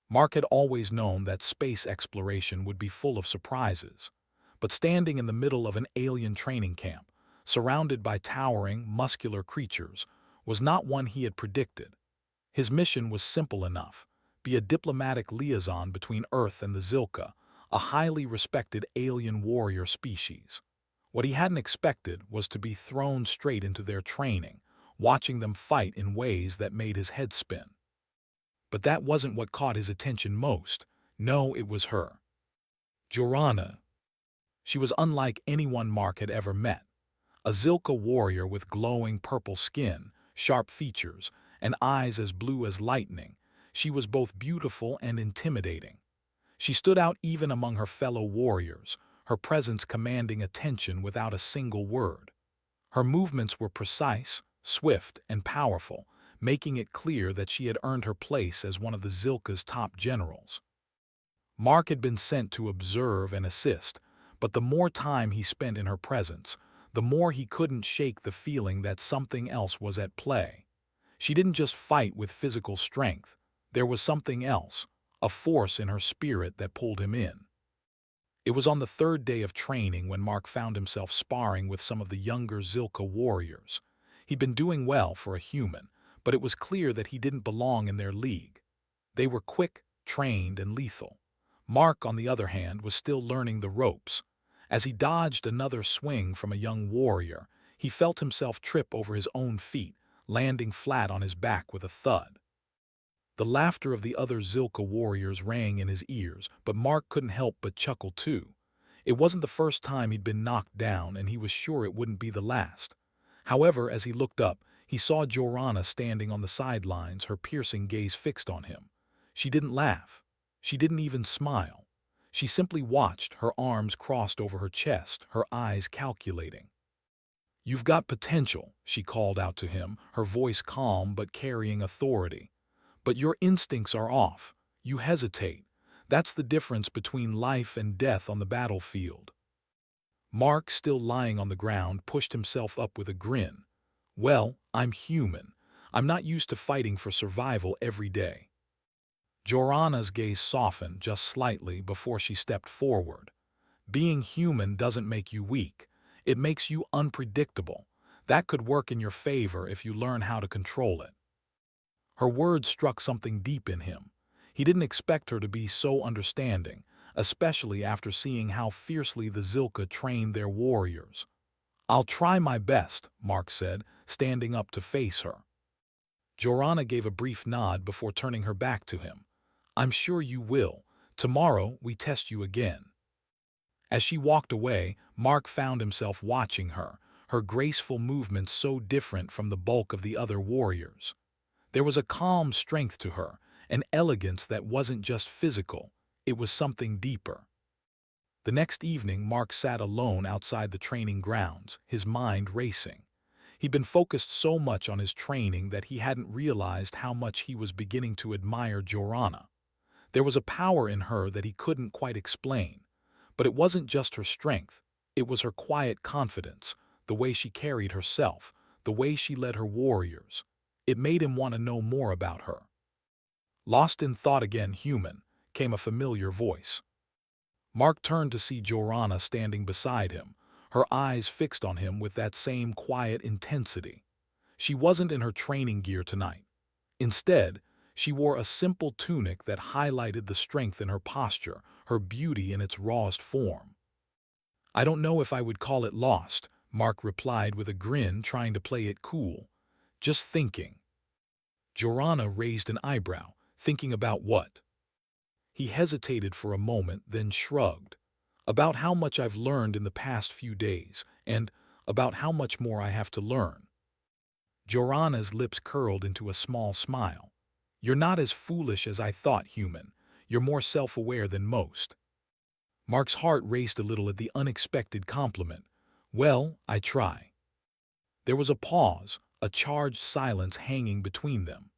Mark had always known that space exploration would be full of surprises, but standing in the middle of an alien training camp, surrounded by towering, muscular creatures, was not one he had predicted. His mission was simple enough: be a diplomatic liaison between Earth and the Zilka, a highly respected alien warrior species. What he hadn't expected was to be thrown straight into their training, watching them fight in ways that made his head spin. But that wasn't what caught his attention most. No, it was her. Jorana. She was unlike anyone Mark had ever met. A Zilka warrior with glowing purple skin, sharp features, and eyes as blue as lightning. She was both beautiful and intimidating. She stood out even among her fellow warriors, her presence commanding attention without a single word. Her movements were precise, swift, and powerful, making it clear that she had earned her place as one of the Zilka's top generals. Mark had been sent to observe and assist, but the more time he spent in her presence, the more he couldn't shake the feeling that something else was at play. She didn't just fight with physical strength. There was something else, a force in her spirit that pulled him in. It was on the third day of training when Mark found himself sparring with some of the younger Zilka warriors. He'd been doing well for a human, but it was clear that he didn't belong in their league. They were quick, trained, and lethal. Mark, on the other hand, was still learning the ropes. As he dodged another swing from a young warrior, he felt himself trip over his own feet, landing flat on his back with a thud. The laughter of the other Zilka warriors rang in his ears, but Mark couldn't help but chuckle too. It wasn't the first time he'd been knocked down, and he was sure it wouldn't be the last. However, as he looked up, he saw Jorana standing on the sidelines, her piercing gaze fixed on him. She didn't laugh. She didn't even smile. She simply watched, her arms crossed over her chest, her eyes calculating. "You've got potential," she called out to him, her voice calm but carrying authority. "But your instincts are off. You hesitate. That's the difference between life and death on the battlefield." Mark, still lying on the ground, pushed himself up with a grin. "Well, I'm human. I'm not used to fighting for survival every day." Jorana's gaze softened just slightly before she stepped forward. "Being human doesn't make you weak. It makes you unpredictable. That could work in your favor if you learn how to control it." Her words struck something deep in him. He didn't expect her to be so understanding, especially after seeing how fiercely the Zilka trained their warriors. "I'll try my best," Mark said, standing up to face her. Jorana gave a brief nod before turning her back to him. "I'm sure you will. Tomorrow we test you again." As she walked away, Mark found himself watching her, her graceful movements so different from the bulk of the other warriors. There was a calm strength to her, an elegance that wasn't just physical, it was something deeper. The next evening, Mark sat alone outside the training grounds, his mind racing. He'd been focused so much on his training that he hadn't realized how much he was beginning to admire Jorana. There was a power in her that he couldn't quite explain. But it wasn't just her strength, it was her quiet confidence, the way she carried herself, the way she led her warriors. It made him want to know more about her. Lost in thought again, human, came a familiar voice. Mark turned to see Jorana standing beside him, her eyes fixed on him with that same quiet intensity. She wasn't in her training gear tonight. Instead, she wore a simple tunic that highlighted the strength in her posture, her beauty in its rawest form. "I don't know if I would call it lost," Mark replied with a grin, trying to play it cool. "Just thinking." Jorana raised an eyebrow. "Thinking about what?" He hesitated for a moment, then shrugged. "About how much I've learned in the past few days, and about how much more I have to learn." Jorana's lips curled into a small smile. "You're not as foolish as I thought, human. You're more self-aware than most." Mark's heart raced a little at the unexpected compliment. "Well, I try." There was a pause, a charged silence hanging between them.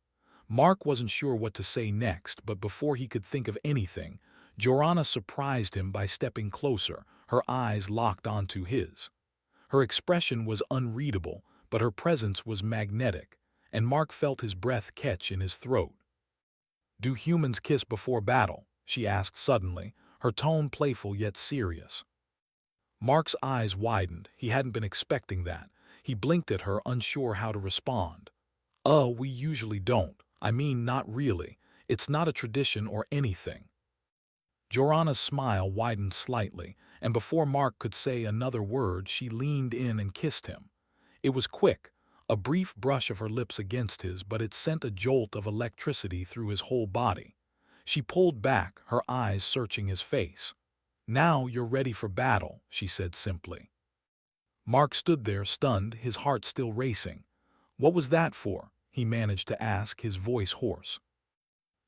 Mark wasn't sure what to say next, but before he could think of anything, Jorana surprised him by stepping closer, her eyes locked onto his. Her expression was unreadable, but her presence was magnetic, and Mark felt his breath catch in his throat. Do humans kiss before battle? She asked suddenly, her tone playful yet serious. Mark's eyes widened. He hadn't been expecting that. He blinked at her, unsure how to respond. We usually don't. I mean, not really. It's not a tradition or anything. Jorana's smile widened slightly, and before Mark could say another word, she leaned in and kissed him. It was quick, a brief brush of her lips against his, but it sent a jolt of electricity through his whole body. She pulled back, her eyes searching his face. "Now you're ready for battle," she said simply. Mark stood there, stunned, his heart still racing. "What was that for?" he managed to ask, his voice hoarse.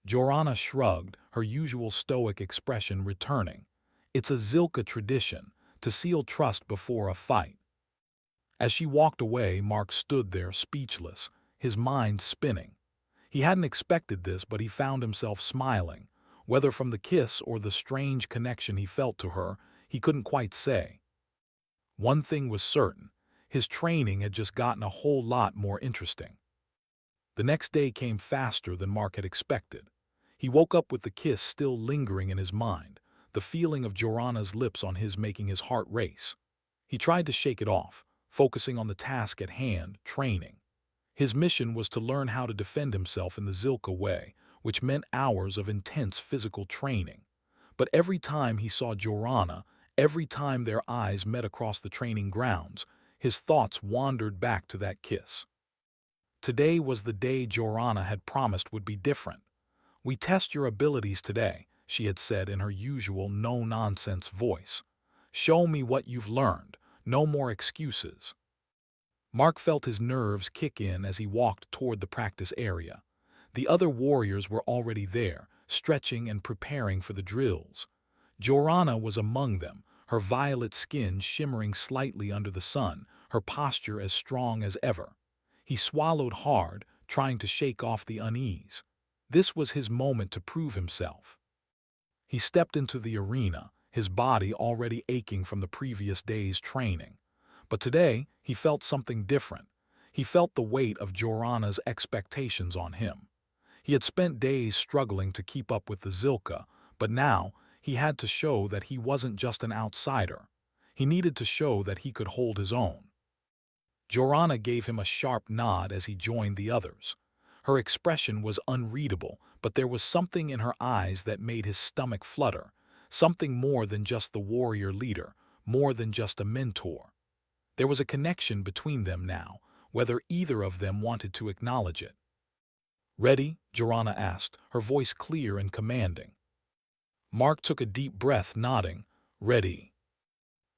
Jorana shrugged, her usual stoic expression returning. "It's a Zilka tradition, to seal trust before a fight." As she walked away, Mark stood there, speechless, his mind spinning. He hadn't expected this, but he found himself smiling. Whether from the kiss or the strange connection he felt to her, he couldn't quite say. One thing was certain, his training had just gotten a whole lot more interesting. The next day came faster than Mark had expected. He woke up with the kiss still lingering in his mind, the feeling of Jorana's lips on his making his heart race. He tried to shake it off, focusing on the task at hand, training. His mission was to learn how to defend himself in the Zilka way, which meant hours of intense physical training. But every time he saw Jorana, every time their eyes met across the training grounds, his thoughts wandered back to that kiss. Today was the day Jorana had promised would be different. "We test your abilities today," she had said in her usual no-nonsense voice. "Show me what you've learned. No more excuses." Mark felt his nerves kick in as he walked toward the practice area. The other warriors were already there, stretching and preparing for the drills. Jorana was among them, her violet skin shimmering slightly under the sun, her posture as strong as ever. He swallowed hard, trying to shake off the unease. This was his moment to prove himself. He stepped into the arena, his body already aching from the previous day's training. But today, he felt something different. He felt the weight of Jorana's expectations on him. He had spent days struggling to keep up with the Zilka, but now he had to show that he wasn't just an outsider. He needed to show that he could hold his own. Jorana gave him a sharp nod as he joined the others. Her expression was unreadable, but there was something in her eyes that made his stomach flutter, something more than just the warrior leader, more than just a mentor. There was a connection between them now, whether either of them wanted to acknowledge it. "Ready?" Jorana asked, her voice clear and commanding. Mark took a deep breath, nodding. "Ready."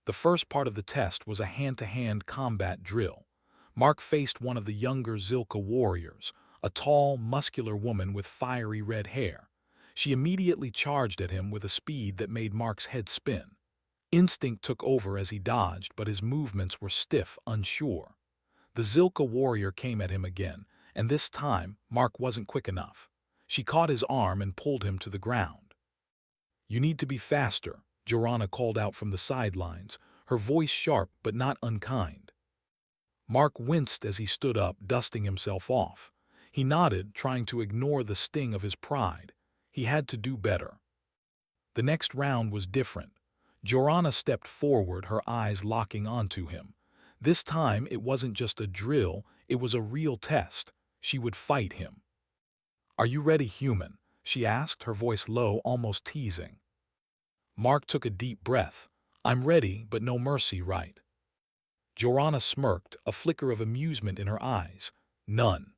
The first part of the test was a hand-to-hand combat drill. Mark faced one of the younger Zilka warriors, a tall, muscular woman with fiery red hair. She immediately charged at him with a speed that made Mark's head spin. Instinct took over as he dodged, but his movements were stiff, unsure. The Zilka warrior came at him again, and this time Mark wasn't quick enough. She caught his arm and pulled him to the ground. "You need to be faster," Jorana called out from the sidelines, her voice sharp but not unkind. Mark winced as he stood up, dusting himself off. He nodded, trying to ignore the sting of his pride. He had to do better. The next round was different. Jorana stepped forward, her eyes locking onto him. This time it wasn't just a drill, it was a real test. She would fight him. "Are you ready, human?" she asked, her voice low, almost teasing. Mark took a deep breath. "I'm ready, but no mercy, right?" Jorana smirked, a flicker of amusement in her eyes. "None."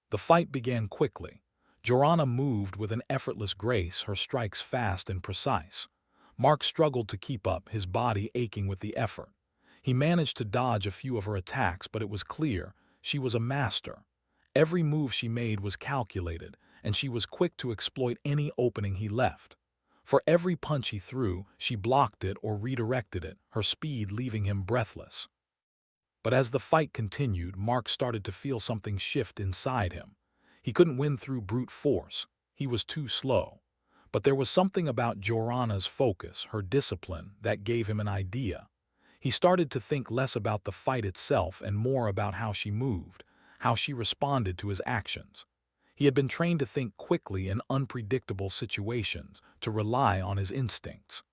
The fight began quickly. Jorana moved with an effortless grace, her strikes fast and precise. Mark struggled to keep up, his body aching with the effort. He managed to dodge a few of her attacks, but it was clear she was a master. Every move she made was calculated, and she was quick to exploit any opening he left. For every punch he threw, she blocked it or redirected it, her speed leaving him breathless. But as the fight continued, Mark started to feel something shift inside him. He couldn't win through brute force. He was too slow. But there was something about Jorana's focus, her discipline, that gave him an idea. He started to think less about the fight itself and more about how she moved, how she responded to his actions. He had been trained to think quickly in unpredictable situations, to rely on his instincts.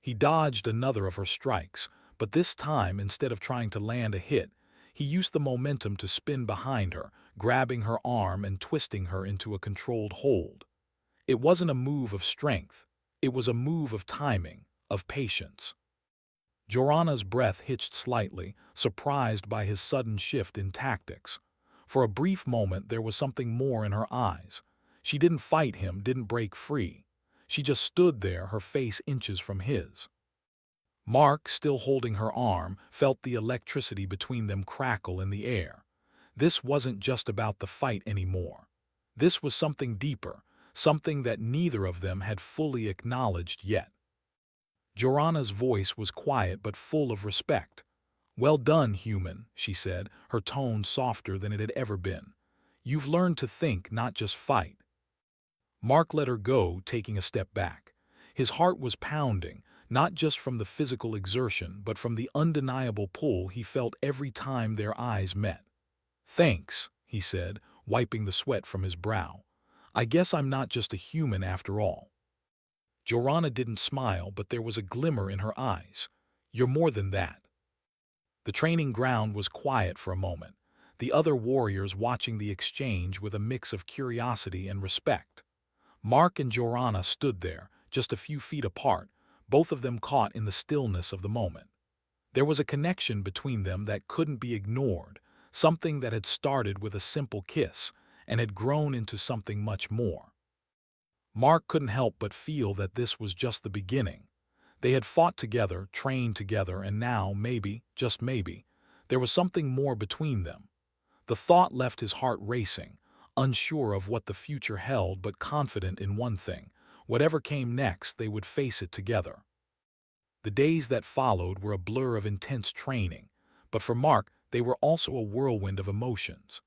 He dodged another of her strikes, but this time, instead of trying to land a hit, he used the momentum to spin behind her, grabbing her arm and twisting her into a controlled hold. It wasn't a move of strength. It was a move of timing, of patience. Jorana's breath hitched slightly, surprised by his sudden shift in tactics. For a brief moment there was something more in her eyes. She didn't fight him, didn't break free. She just stood there, her face inches from his. Mark, still holding her arm, felt the electricity between them crackle in the air. This wasn't just about the fight anymore. This was something deeper, something that neither of them had fully acknowledged yet. Jorana's voice was quiet but full of respect. "Well done, human," she said, her tone softer than it had ever been. "You've learned to think, not just fight." Mark let her go, taking a step back. His heart was pounding, not just from the physical exertion, but from the undeniable pull he felt every time their eyes met. "Thanks," he said, wiping the sweat from his brow. "I guess I'm not just a human after all." Jorana didn't smile, but there was a glimmer in her eyes. "You're more than that." The training ground was quiet for a moment, the other warriors watching the exchange with a mix of curiosity and respect. Mark and Jorana stood there, just a few feet apart, both of them caught in the stillness of the moment. There was a connection between them that couldn't be ignored, something that had started with a simple kiss and had grown into something much more. Mark couldn't help but feel that this was just the beginning. They had fought together, trained together, and now, maybe, just maybe, there was something more between them. The thought left his heart racing, unsure of what the future held but confident in one thing: whatever came next, they would face it together. The days that followed were a blur of intense training, but for Mark they were also a whirlwind of emotions.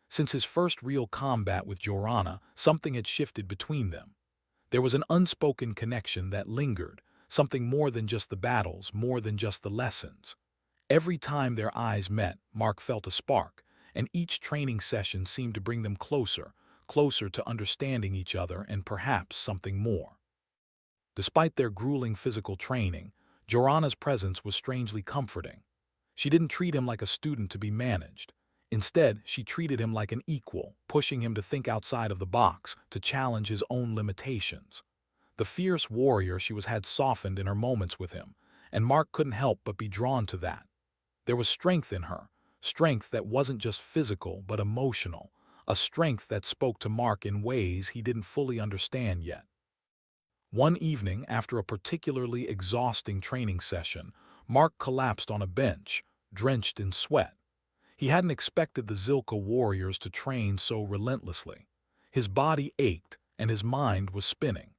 Since his first real combat with Jorana, something had shifted between them. There was an unspoken connection that lingered, something more than just the battles, more than just the lessons. Every time their eyes met, Mark felt a spark, and each training session seemed to bring them closer, closer to understanding each other and perhaps something more. Despite their grueling physical training, Jorana's presence was strangely comforting. She didn't treat him like a student to be managed. Instead, she treated him like an equal, pushing him to think outside of the box, to challenge his own limitations. The fierce warrior she was had softened in her moments with him, and Mark couldn't help but be drawn to that. There was strength in her, strength that wasn't just physical but emotional, a strength that spoke to Mark in ways he didn't fully understand yet. One evening, after a particularly exhausting training session, Mark collapsed on a bench, drenched in sweat. He hadn't expected the Zilka warriors to train so relentlessly. His body ached, and his mind was spinning.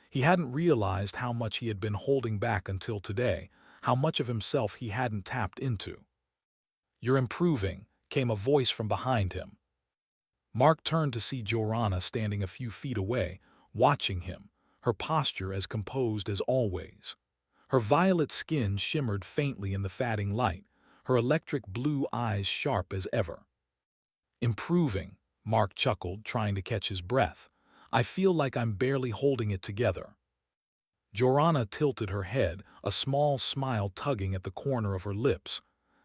He hadn't realized how much he had been holding back until today, how much of himself he hadn't tapped into. "You're improving," came a voice from behind him. Mark turned to see Jorana standing a few feet away, watching him, her posture as composed as always. Her violet skin shimmered faintly in the fading light, her electric blue eyes sharp as ever. "Improving," Mark chuckled, trying to catch his breath. "I feel like I'm barely holding it together." Jorana tilted her head, a small smile tugging at the corner of her lips.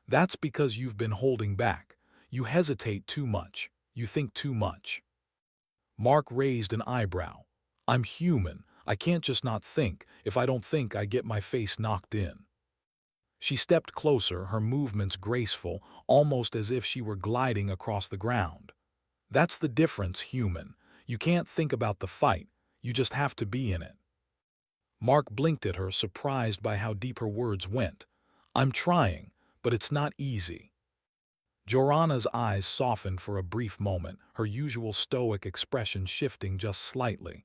"That's because you've been holding back. You hesitate too much. You think too much." Mark raised an eyebrow. "I'm human. I can't just not think. If I don't think, I get my face knocked in." She stepped closer, her movements graceful, almost as if she were gliding across the ground. "That's the difference, human. You can't think about the fight. You just have to be in it." Mark blinked at her, surprised by how deep her words went. "I'm trying, but it's not easy." Jorana's eyes softened for a brief moment, her usual stoic expression shifting just slightly.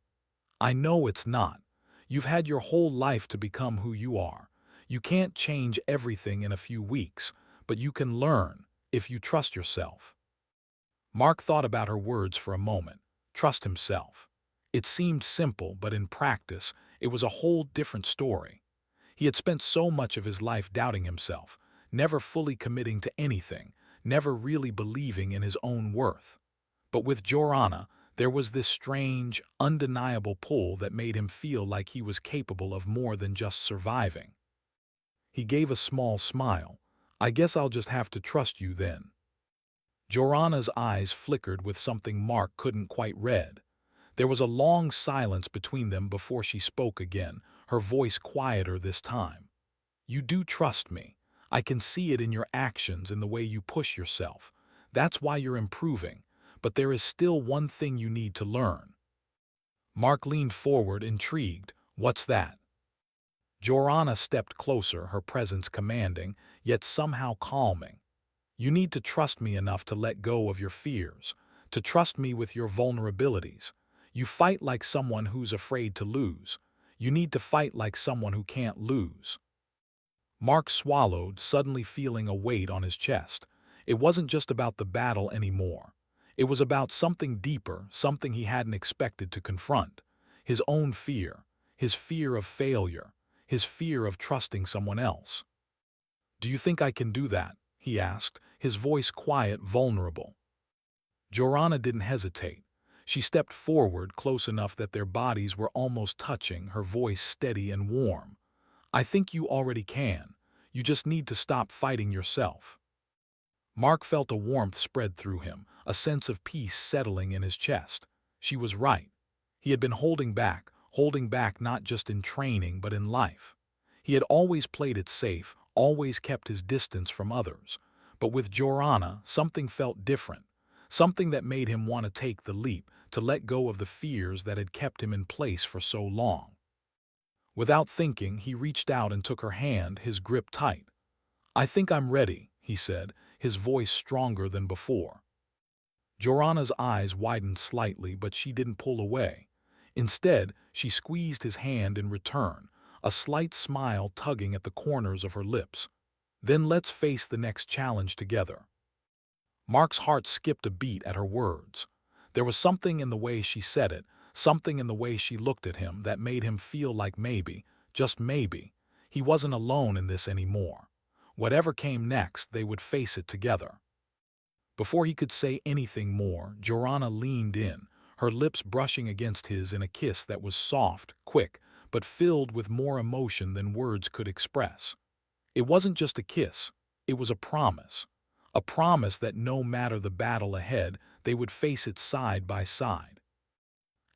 "I know it's not. You've had your whole life to become who you are. You can't change everything in a few weeks, but you can learn, if you trust yourself." Mark thought about her words for a moment. Trust himself. It seemed simple, but in practice, it was a whole different story. He had spent so much of his life doubting himself, never fully committing to anything, never really believing in his own worth. But with Jorana, There was this strange, undeniable pull that made him feel like he was capable of more than just surviving. He gave a small smile. "I guess I'll just have to trust you then." Jorana's eyes flickered with something Mark couldn't quite read. There was a long silence between them before she spoke again, her voice quieter this time. "You do trust me. I can see it in your actions, in the way you push yourself. That's why you're improving. But there is still one thing you need to learn." Mark leaned forward, intrigued. "What's that?" Jorana stepped closer, her presence commanding, yet somehow calming. "You need to trust me enough to let go of your fears, to trust me with your vulnerabilities. You fight like someone who's afraid to lose. You need to fight like someone who can't lose." Mark swallowed, suddenly feeling a weight on his chest. It wasn't just about the battle anymore. It was about something deeper, something he hadn't expected to confront. His own fear, his fear of failure, his fear of trusting someone else. "Do you think I can do that?" he asked, his voice quiet, vulnerable. Jorana didn't hesitate. She stepped forward, close enough that their bodies were almost touching, her voice steady and warm. "I think you already can. You just need to stop fighting yourself." Mark felt a warmth spread through him, a sense of peace settling in his chest. She was right. He had been holding back not just in training but in life. He had always played it safe, always kept his distance from others. But with Jorana, something felt different. Something that made him want to take the leap, to let go of the fears that had kept him in place for so long. Without thinking, he reached out and took her hand, his grip tight. "I think I'm ready," he said, his voice stronger than before. Jorana's eyes widened slightly, but she didn't pull away. Instead, she squeezed his hand in return, a slight smile tugging at the corners of her lips. "Then let's face the next challenge together." Mark's heart skipped a beat at her words. There was something in the way she said it, something in the way she looked at him that made him feel like maybe, just maybe, he wasn't alone in this anymore. Whatever came next, they would face it together. Before he could say anything more, Jorana leaned in, her lips brushing against his in a kiss that was soft, quick, but filled with more emotion than words could express. It wasn't just a kiss, it was a promise. A promise that no matter the battle ahead, they would face it side by side.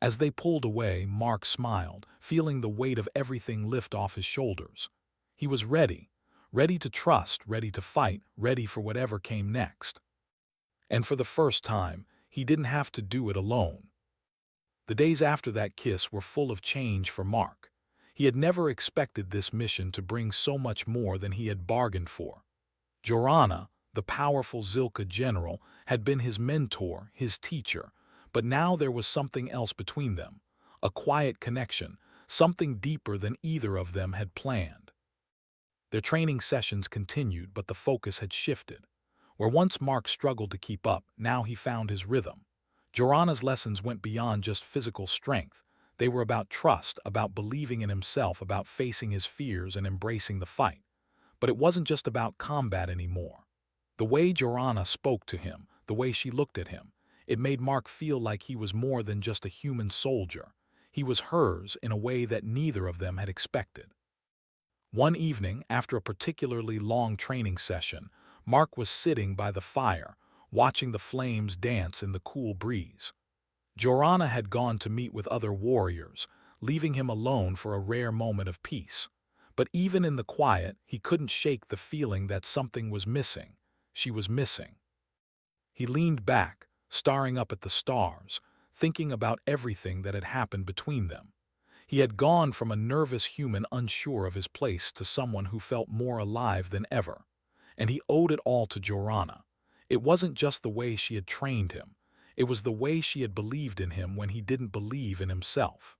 As they pulled away, Mark smiled, feeling the weight of everything lift off his shoulders. He was ready, ready to trust, ready to fight, ready for whatever came next. And for the first time, he didn't have to do it alone. The days after that kiss were full of change for Mark. He had never expected this mission to bring so much more than he had bargained for. Jorana, the powerful Zilka general, had been his mentor, his teacher, but now there was something else between them, a quiet connection, something deeper than either of them had planned. Their training sessions continued, but the focus had shifted. Where once Mark struggled to keep up, now he found his rhythm. Jorana's lessons went beyond just physical strength. They were about trust, about believing in himself, about facing his fears and embracing the fight. But it wasn't just about combat anymore. The way Jorana spoke to him, the way she looked at him, it made Mark feel like he was more than just a human soldier. He was hers in a way that neither of them had expected. One evening, after a particularly long training session, Mark was sitting by the fire, watching the flames dance in the cool breeze. Jorana had gone to meet with other warriors, leaving him alone for a rare moment of peace. But even in the quiet, he couldn't shake the feeling that something was missing. She was missing. He leaned back, staring up at the stars, thinking about everything that had happened between them. He had gone from a nervous human unsure of his place to someone who felt more alive than ever. And he owed it all to Jorana. It wasn't just the way she had trained him. It was the way she had believed in him when he didn't believe in himself.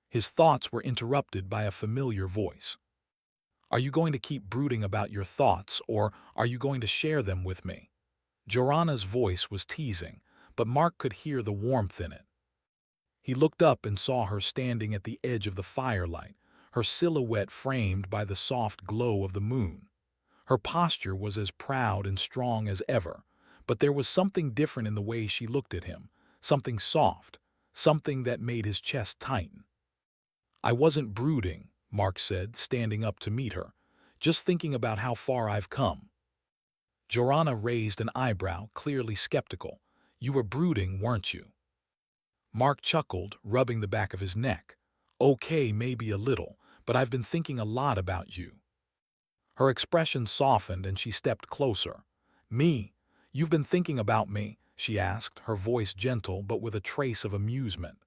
His thoughts were interrupted by a familiar voice. "Are you going to keep brooding about your thoughts, or are you going to share them with me?" Jorana's voice was teasing, but Mark could hear the warmth in it. He looked up and saw her standing at the edge of the firelight, her silhouette framed by the soft glow of the moon. Her posture was as proud and strong as ever, but there was something different in the way she looked at him, something soft, something that made his chest tighten. "I wasn't brooding," Mark said, standing up to meet her, "just thinking about how far I've come." Joranna raised an eyebrow, clearly skeptical. "You were brooding, weren't you?" Mark chuckled, rubbing the back of his neck. "Okay, maybe a little, but I've been thinking a lot about you." Her expression softened and she stepped closer. "Me? You've been thinking about me?" she asked, her voice gentle but with a trace of amusement.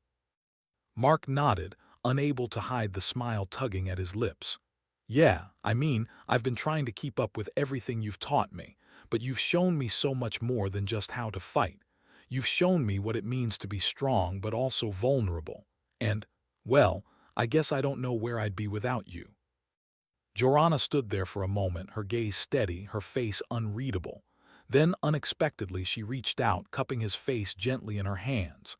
Mark nodded, unable to hide the smile tugging at his lips. "Yeah, I've been trying to keep up with everything you've taught me, but you've shown me so much more than just how to fight. You've shown me what it means to be strong but also vulnerable. And, well, I guess I don't know where I'd be without you." Joranna stood there for a moment, her gaze steady, her face unreadable. Then, unexpectedly, she reached out, cupping his face gently in her hands.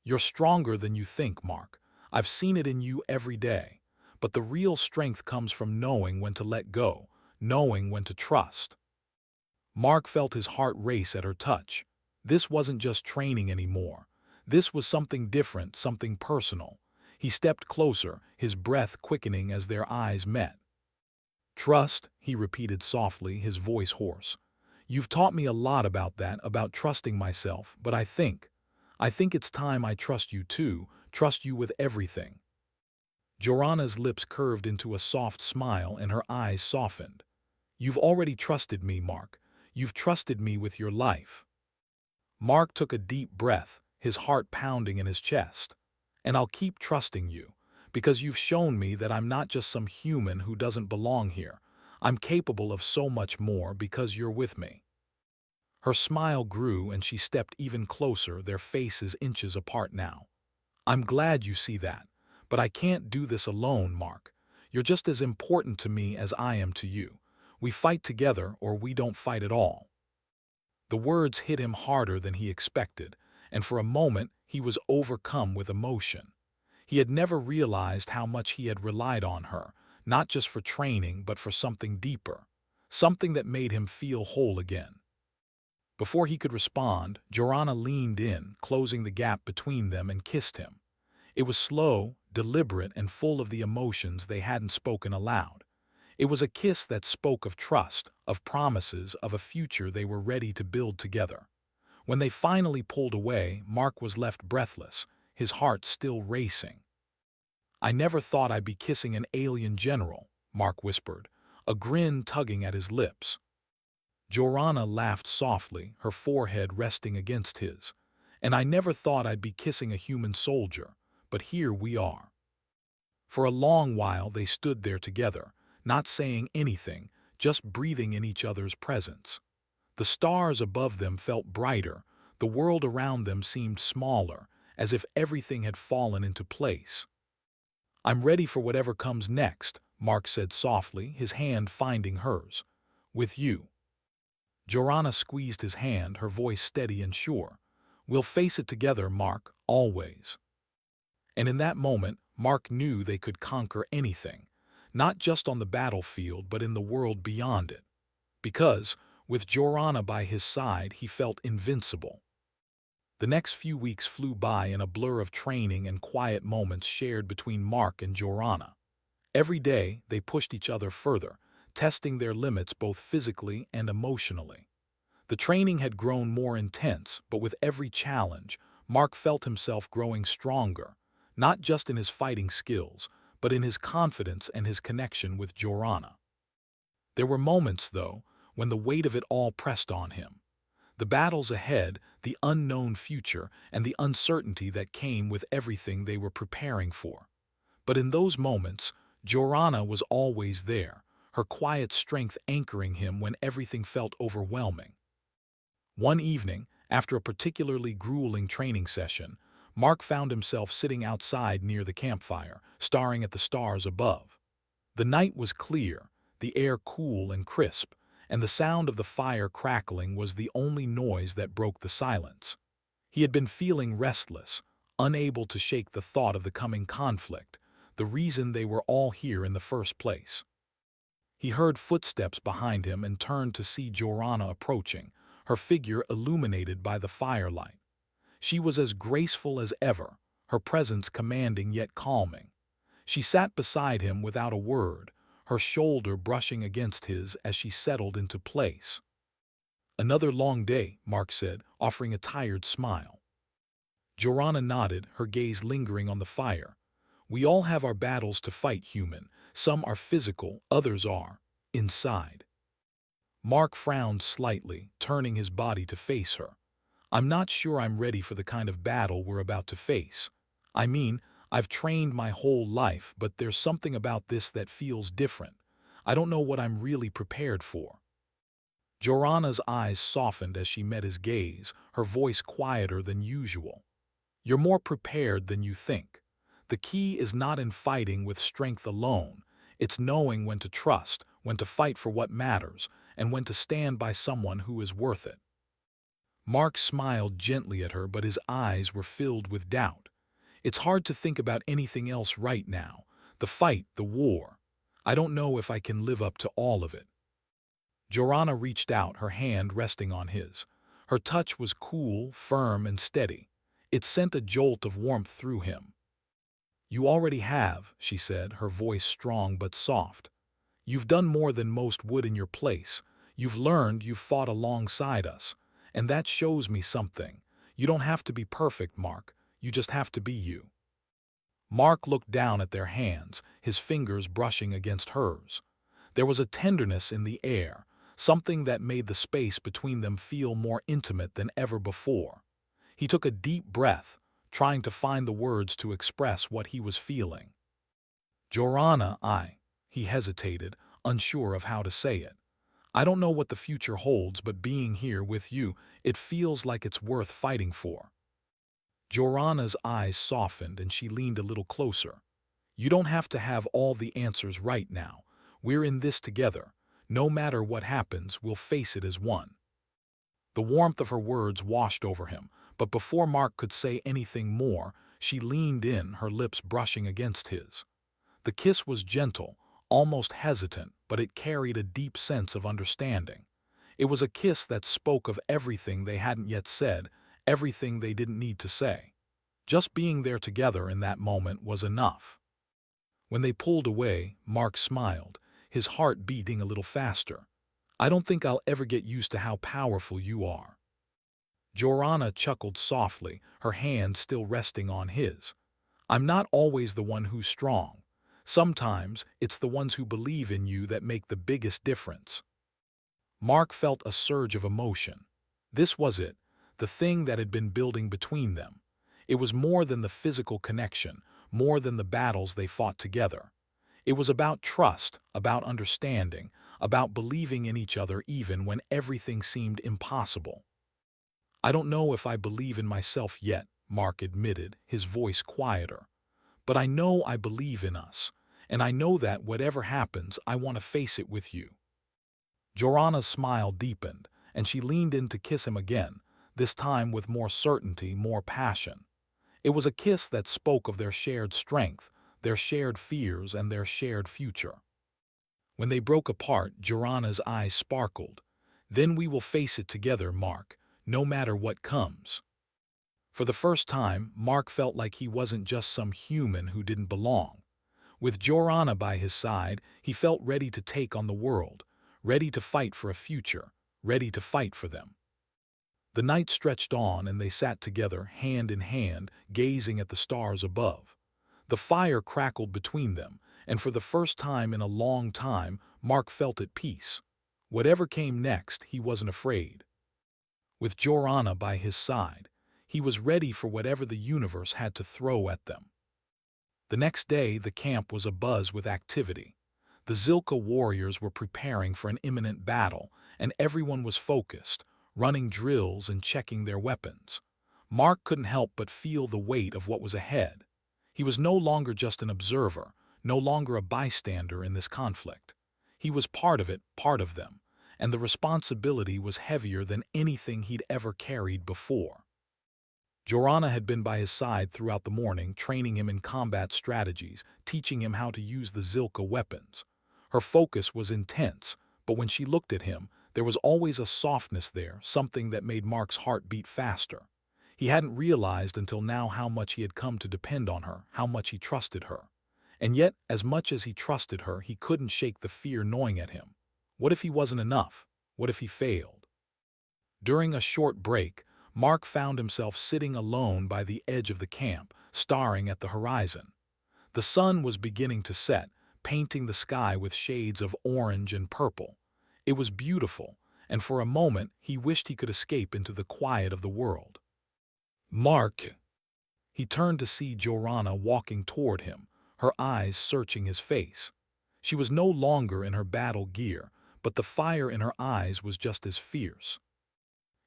"You're stronger than you think, Mark. I've seen it in you every day. But the real strength comes from knowing when to let go, knowing when to trust." Mark felt his heart race at her touch. This wasn't just training anymore. This was something different, something personal. He stepped closer, his breath quickening as their eyes met. "Trust," he repeated softly, his voice hoarse. "You've taught me a lot about that, about trusting myself, but I think it's time I trust you too, trust you with everything." Joranna's lips curved into a soft smile and her eyes softened. "You've already trusted me, Mark. You've trusted me with your life." Mark took a deep breath, his heart pounding in his chest. "And I'll keep trusting you, because you've shown me that I'm not just some human who doesn't belong here. I'm capable of so much more because you're with me." Her smile grew and she stepped even closer, their faces inches apart now. "I'm glad you see that, but I can't do this alone, Mark. You're just as important to me as I am to you. We fight together or we don't fight at all." The words hit him harder than he expected, and for a moment he was overcome with emotion. He had never realized how much he had relied on her, not just for training but for something deeper, something that made him feel whole again. Before he could respond, Joranna leaned in, closing the gap between them, and kissed him. It was slow, deliberate, and full of the emotions they hadn't spoken aloud. It was a kiss that spoke of trust, of promises, of a future they were ready to build together. When they finally pulled away, Mark was left breathless, his heart still racing. "I never thought I'd be kissing an alien general," Mark whispered, a grin tugging at his lips. Joranna laughed softly, her forehead resting against his. "And I never thought I'd be kissing a human soldier, but here we are." For a long while they stood there together, not saying anything, just breathing in each other's presence. The stars above them felt brighter, the world around them seemed smaller, as if everything had fallen into place. "I'm ready for whatever comes next," Mark said softly, his hand finding hers. "With you." Joranna squeezed his hand, her voice steady and sure. "We'll face it together, Mark, always." And in that moment, Mark knew they could conquer anything, not just on the battlefield but in the world beyond it. Because, with Joranna by his side, he felt invincible. The next few weeks flew by in a blur of training and quiet moments shared between Mark and Joranna. Every day, they pushed each other further, testing their limits both physically and emotionally. The training had grown more intense, but with every challenge, Mark felt himself growing stronger, not just in his fighting skills, but in his confidence and his connection with Joranna. There were moments, though, when the weight of it all pressed on him. The battles ahead, the unknown future, and the uncertainty that came with everything they were preparing for. But in those moments, Joranna was always there, her quiet strength anchoring him when everything felt overwhelming. One evening, after a particularly grueling training session, Mark found himself sitting outside near the campfire, staring at the stars above. The night was clear, the air cool and crisp, and the sound of the fire crackling was the only noise that broke the silence. He had been feeling restless, unable to shake the thought of the coming conflict, the reason they were all here in the first place. He heard footsteps behind him and turned to see Joranna approaching, her figure illuminated by the firelight. She was as graceful as ever, her presence commanding yet calming. She sat beside him without a word, her shoulder brushing against his as she settled into place. "Another long day," Mark said, offering a tired smile. Joranna nodded, her gaze lingering on the fire. "We all have our battles to fight, human. Some are physical, others are inside." Mark frowned slightly, turning his body to face her. "I'm not sure I'm ready for the kind of battle we're about to face. I mean, I've trained my whole life, but there's something about this that feels different. I don't know what I'm really prepared for." Joranna's eyes softened as she met his gaze, her voice quieter than usual. "You're more prepared than you think. The key is not in fighting with strength alone. It's knowing when to trust, when to fight for what matters, and when to stand by someone who is worth it." Mark smiled gently at her, but his eyes were filled with doubt. "It's hard to think about anything else right now. The fight, the war. I don't know if I can live up to all of it." Joranna reached out, her hand resting on his. Her touch was cool, firm, and steady. It sent a jolt of warmth through him. "You already have," she said, her voice strong but soft. "You've done more than most would in your place. You've learned, you've fought alongside us. And that shows me something. You don't have to be perfect, Mark. You just have to be you." Mark looked down at their hands, his fingers brushing against hers. There was a tenderness in the air, something that made the space between them feel more intimate than ever before. He took a deep breath, trying to find the words to express what he was feeling. "Joranna, he hesitated, unsure of how to say it. "I don't know what the future holds, but being here with you, it feels like it's worth fighting for." Joranna's eyes softened and she leaned a little closer. "You don't have to have all the answers right now. We're in this together. No matter what happens, we'll face it as one." The warmth of her words washed over him, but before Mark could say anything more, she leaned in, her lips brushing against his. The kiss was gentle, almost hesitant, but it carried a deep sense of understanding. It was a kiss that spoke of everything they hadn't yet said, everything they didn't need to say. Just being there together in that moment was enough. When they pulled away, Mark smiled, his heart beating a little faster. "I don't think I'll ever get used to how powerful you are." Joranna chuckled softly, her hand still resting on his. "I'm not always the one who's strong. Sometimes it's the ones who believe in you that make the biggest difference." Mark felt a surge of emotion. This was it, the thing that had been building between them. It was more than the physical connection, more than the battles they fought together. It was about trust, about understanding, about believing in each other even when everything seemed impossible. "I don't know if I believe in myself yet," Mark admitted, his voice quieter. "But I know I believe in us, and I know that whatever happens, I want to face it with you." Joranna's smile deepened, and she leaned in to kiss him again, this time with more certainty, more passion. It was a kiss that spoke of their shared strength, their shared fears, and their shared future. When they broke apart, Joranna's eyes sparkled. "Then we will face it together, Mark, no matter what comes." For the first time, Mark felt like he wasn't just some human who didn't belong. With Joranna by his side, he felt ready to take on the world, ready to fight for a future, ready to fight for them. The night stretched on and they sat together, hand in hand, gazing at the stars above. The fire crackled between them, and for the first time in a long time, Mark felt at peace. Whatever came next, he wasn't afraid. With Joranna by his side, he was ready for whatever the universe had to throw at them. The next day, the camp was abuzz with activity. The Zilka warriors were preparing for an imminent battle, and everyone was focused, running drills and checking their weapons. Mark couldn't help but feel the weight of what was ahead. He was no longer just an observer, no longer a bystander in this conflict. He was part of it, part of them, and the responsibility was heavier than anything he'd ever carried before. Joranna had been by his side throughout the morning, training him in combat strategies, teaching him how to use the Zilka weapons. Her focus was intense, but when she looked at him, there was always a softness there, something that made Mark's heart beat faster. He hadn't realized until now how much he had come to depend on her, how much he trusted her. And yet, as much as he trusted her, he couldn't shake the fear gnawing at him. What if he wasn't enough? What if he failed? During a short break, Mark found himself sitting alone by the edge of the camp, staring at the horizon. The sun was beginning to set, painting the sky with shades of orange and purple. It was beautiful, and for a moment he wished he could escape into the quiet of the world. Mark! He turned to see Joranna walking toward him, her eyes searching his face. She was no longer in her battle gear, but the fire in her eyes was just as fierce.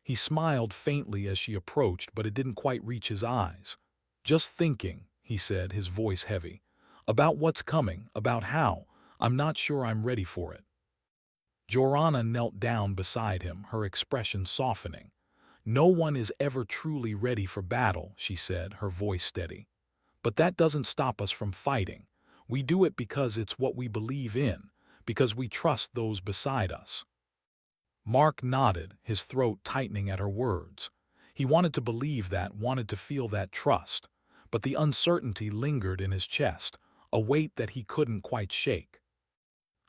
He smiled faintly as she approached, but it didn't quite reach his eyes. "Just thinking," he said, his voice heavy. "About what's coming, about how. I'm not sure I'm ready for it." Joranna knelt down beside him, her expression softening. "No one is ever truly ready for battle," she said, her voice steady. "But that doesn't stop us from fighting. We do it because it's what we believe in, because we trust those beside us." Mark nodded, his throat tightening at her words. He wanted to believe that, wanted to feel that trust, but the uncertainty lingered in his chest, a weight that he couldn't quite shake.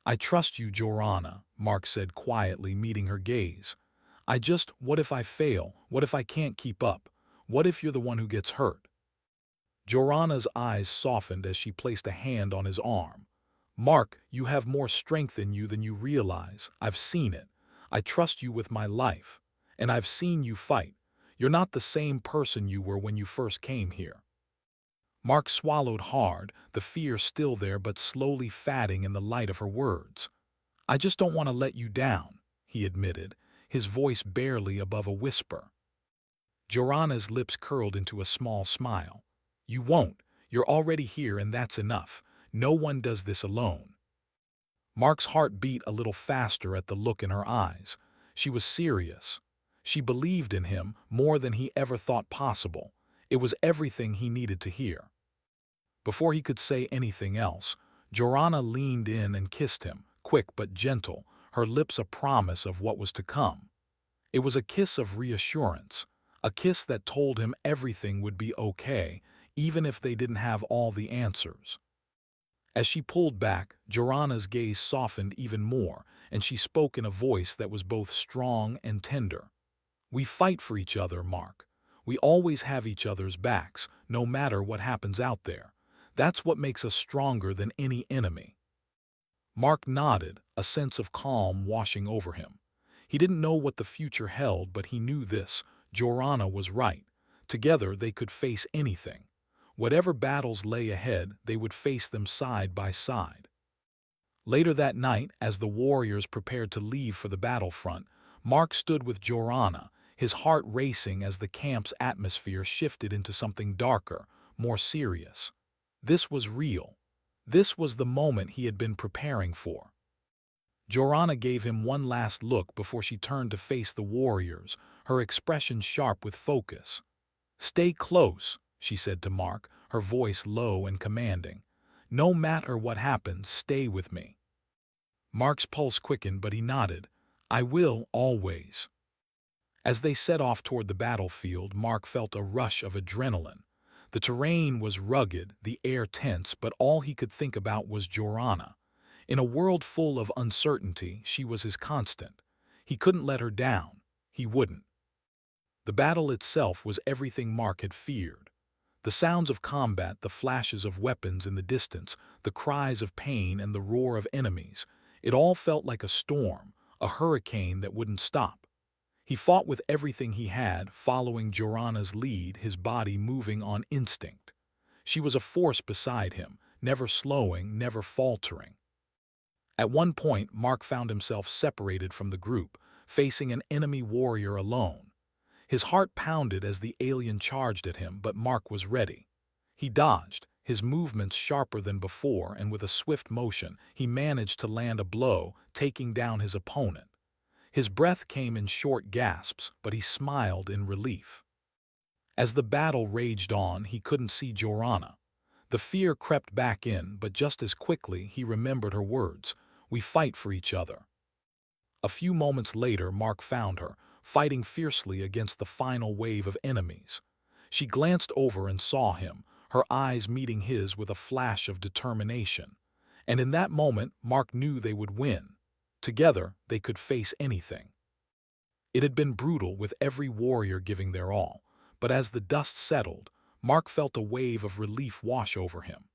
"I trust you, Joranna," Mark said quietly, meeting her gaze. What if I fail? What if I can't keep up? What if you're the one who gets hurt?" Joranna's eyes softened as she placed a hand on his arm. "Mark, you have more strength in you than you realize. I've seen it. I trust you with my life. And I've seen you fight. You're not the same person you were when you first came here." Mark swallowed hard, the fear still there but slowly fading in the light of her words. "I just don't want to let you down," he admitted, his voice barely above a whisper. Joranna's lips curled into a small smile. "You won't. You're already here and that's enough. No one does this alone." Mark's heart beat a little faster at the look in her eyes. She was serious. She believed in him more than he ever thought possible. It was everything he needed to hear. Before he could say anything else, Joranna leaned in and kissed him, quick but gentle, her lips a promise of what was to come. It was a kiss of reassurance, a kiss that told him everything would be okay, even if they didn't have all the answers. As she pulled back, Joranna's gaze softened even more, and she spoke in a voice that was both strong and tender. "We fight for each other, Mark. We always have each other's backs, no matter what happens out there. That's what makes us stronger than any enemy." Mark nodded, a sense of calm washing over him. He didn't know what the future held, but he knew this: Joranna was right. Together they could face anything. Whatever battles lay ahead, they would face them side by side. Later that night, as the warriors prepared to leave for the battlefront, Mark stood with Joranna, his heart racing as the camp's atmosphere shifted into something darker, more serious. This was real. This was the moment he had been preparing for. Joranna gave him one last look before she turned to face the warriors, her expression sharp with focus. "Stay close," she said to Mark, her voice low and commanding. "No matter what happens, stay with me." Mark's pulse quickened, but he nodded. "I will, always." As they set off toward the battlefield, Mark felt a rush of adrenaline. The terrain was rugged, the air tense, but all he could think about was Joranna. In a world full of uncertainty, she was his constant. He couldn't let her down. He wouldn't. The battle itself was everything Mark had feared. The sounds of combat, the flashes of weapons in the distance, the cries of pain and the roar of enemies, it all felt like a storm, a hurricane that wouldn't stop. He fought with everything he had, following Joranna's lead, his body moving on instinct. She was a force beside him, never slowing, never faltering. At one point, Mark found himself separated from the group, facing an enemy warrior alone. His heart pounded as the alien charged at him, but Mark was ready. He dodged, his movements sharper than before, and with a swift motion, he managed to land a blow, taking down his opponent. His breath came in short gasps, but he smiled in relief. As the battle raged on, he couldn't see Joranna. The fear crept back in, but just as quickly he remembered her words: "We fight for each other." A few moments later, Mark found her, fighting fiercely against the final wave of enemies. She glanced over and saw him, her eyes meeting his with a flash of determination. And in that moment, Mark knew they would win. Together, they could face anything. It had been brutal, with every warrior giving their all, but as the dust settled, Mark felt a wave of relief wash over him.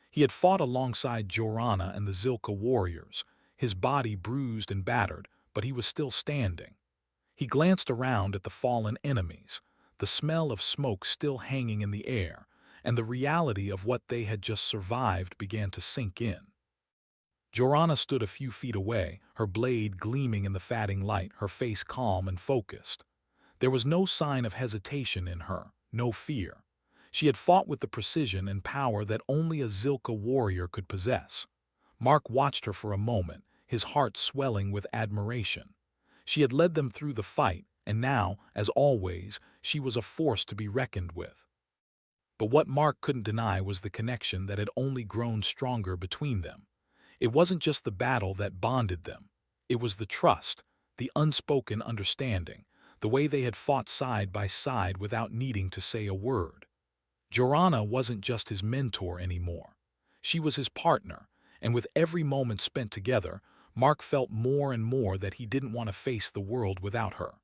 He had fought alongside Jorana and the Zilka warriors, his body bruised and battered, but he was still standing. He glanced around at the fallen enemies, the smell of smoke still hanging in the air, and the reality of what they had just survived began to sink in. Jorana stood a few feet away, her blade gleaming in the fading light, her face calm and focused. There was no sign of hesitation in her, no fear. She had fought with the precision and power that only a Zilka warrior could possess. Mark watched her for a moment, his heart swelling with admiration. She had led them through the fight, and now, as always, she was a force to be reckoned with. But what Mark couldn't deny was the connection that had only grown stronger between them. It wasn't just the battle that bonded them. It was the trust, the unspoken understanding, the way they had fought side by side without needing to say a word. Jorana wasn't just his mentor anymore. She was his partner, and with every moment spent together, Mark felt more and more that he didn't want to face the world without her.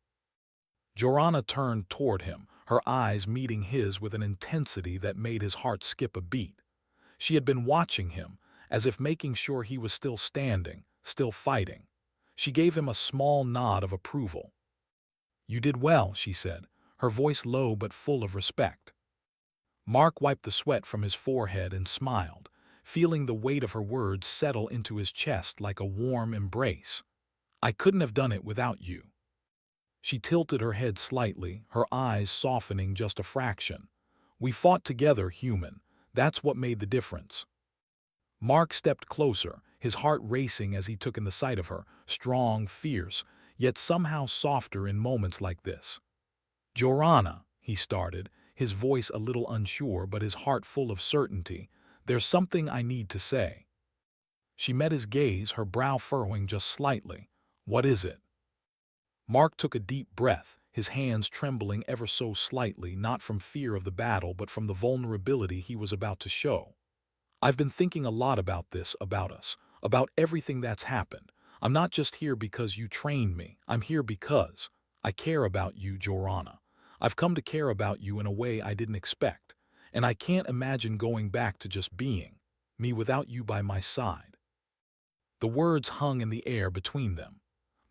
Jorana turned toward him, her eyes meeting his with an intensity that made his heart skip a beat. She had been watching him, as if making sure he was still standing, still fighting. She gave him a small nod of approval. "You did well," she said, her voice low but full of respect. Mark wiped the sweat from his forehead and smiled, feeling the weight of her words settle into his chest like a warm embrace. "I couldn't have done it without you." She tilted her head slightly, her eyes softening just a fraction. "We fought together, human. That's what made the difference." Mark stepped closer, his heart racing as he took in the sight of her, strong, fierce, yet somehow softer in moments like this. "Jorana," he started, his voice a little unsure but his heart full of certainty, "there's something I need to say." She met his gaze, her brow furrowing just slightly. "What is it?" Mark took a deep breath, his hands trembling ever so slightly, not from fear of the battle but from the vulnerability he was about to show. "I've been thinking a lot about this, about us, about everything that's happened. I'm not just here because you trained me. I'm here because I care about you, Jorana. I've come to care about you in a way I didn't expect, and I can't imagine going back to just being me without you by my side." The words hung in the air between them.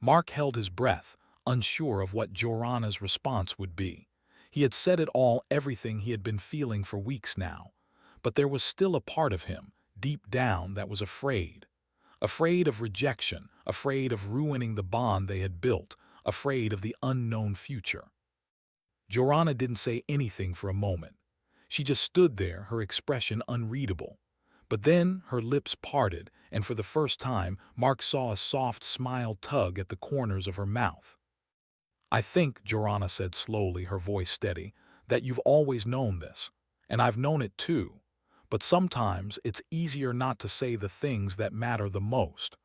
Mark held his breath, unsure of what Jorana's response would be. He had said it all, everything he had been feeling for weeks now. But there was still a part of him, deep down, that was afraid. Afraid of rejection, afraid of ruining the bond they had built, afraid of the unknown future. Jorana didn't say anything for a moment. She just stood there, her expression unreadable. But then her lips parted, and for the first time, Mark saw a soft smile tug at the corners of her mouth. "I think," Jorana said slowly, her voice steady, "that you've always known this. And I've known it too. But sometimes it's easier not to say the things that matter the most.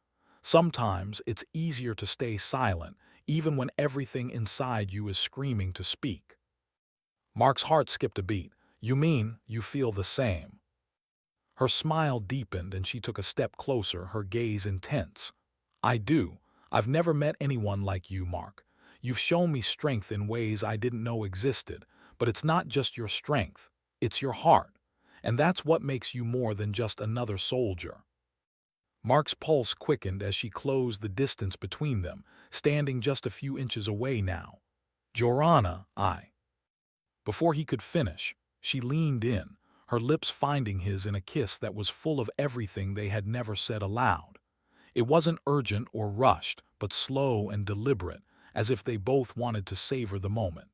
Sometimes it's easier to stay silent, even when everything inside you is screaming to speak." Mark's heart skipped a beat. "You mean you feel the same?" Her smile deepened and she took a step closer, her gaze intense. "I do. I've never met anyone like you, Mark. You've shown me strength in ways I didn't know existed, but it's not just your strength, it's your heart. And that's what makes you more than just another soldier." Mark's pulse quickened as she closed the distance between them, standing just a few inches away now. "Jorana, I—" Before he could finish, she leaned in, her lips finding his in a kiss that was full of everything they had never said aloud. It wasn't urgent or rushed, but slow and deliberate, as if they both wanted to savor the moment.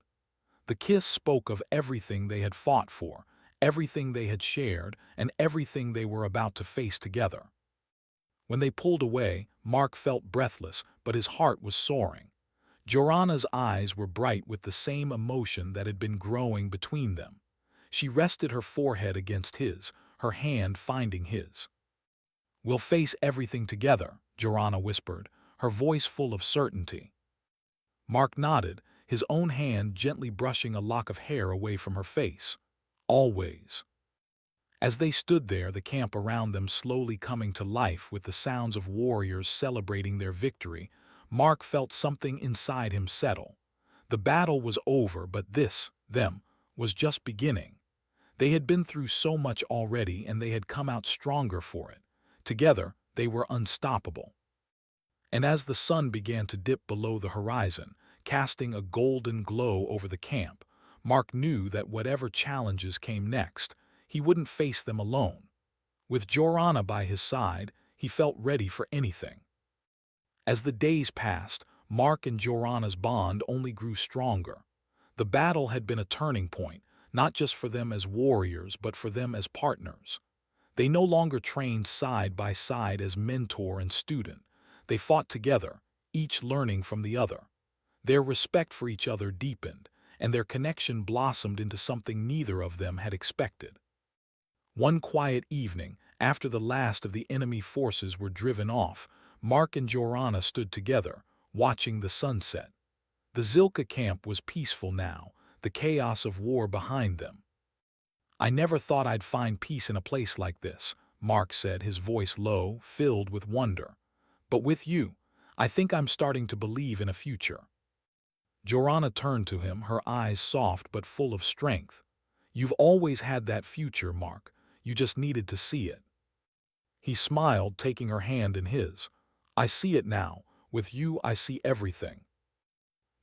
The kiss spoke of everything they had fought for, everything they had shared, and everything they were about to face together. When they pulled away, Mark felt breathless, but his heart was soaring. Jorana's eyes were bright with the same emotion that had been growing between them. She rested her forehead against his, her hand finding his. "We'll face everything together," Jorana whispered, her voice full of certainty. Mark nodded, his own hand gently brushing a lock of hair away from her face. Always. As they stood there, the camp around them slowly coming to life with the sounds of warriors celebrating their victory, Mark felt something inside him settle. The battle was over, but this, them, was just beginning. They had been through so much already, and they had come out stronger for it. Together, they were unstoppable. And as the sun began to dip below the horizon, casting a golden glow over the camp, Mark knew that whatever challenges came next, he wouldn't face them alone. With Joranna by his side, he felt ready for anything. As the days passed, Mark and Joranna's bond only grew stronger. The battle had been a turning point, not just for them as warriors, but for them as partners. They no longer trained side by side as mentor and student. They fought together, each learning from the other. Their respect for each other deepened, and their connection blossomed into something neither of them had expected. One quiet evening, after the last of the enemy forces were driven off, Mark and Joranna stood together, watching the sunset. The Zilka camp was peaceful now, the chaos of war behind them. "I never thought I'd find peace in a place like this," Mark said, his voice low, filled with wonder. "But with you, I think I'm starting to believe in a future." Joranna turned to him, her eyes soft but full of strength. "You've always had that future, Mark. You just needed to see it." He smiled, taking her hand in his. "I see it now. With you, I see everything."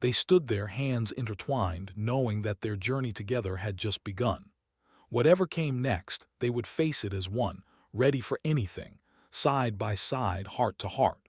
They stood there, hands intertwined, knowing that their journey together had just begun. Whatever came next, they would face it as one, ready for anything, side by side, heart to heart.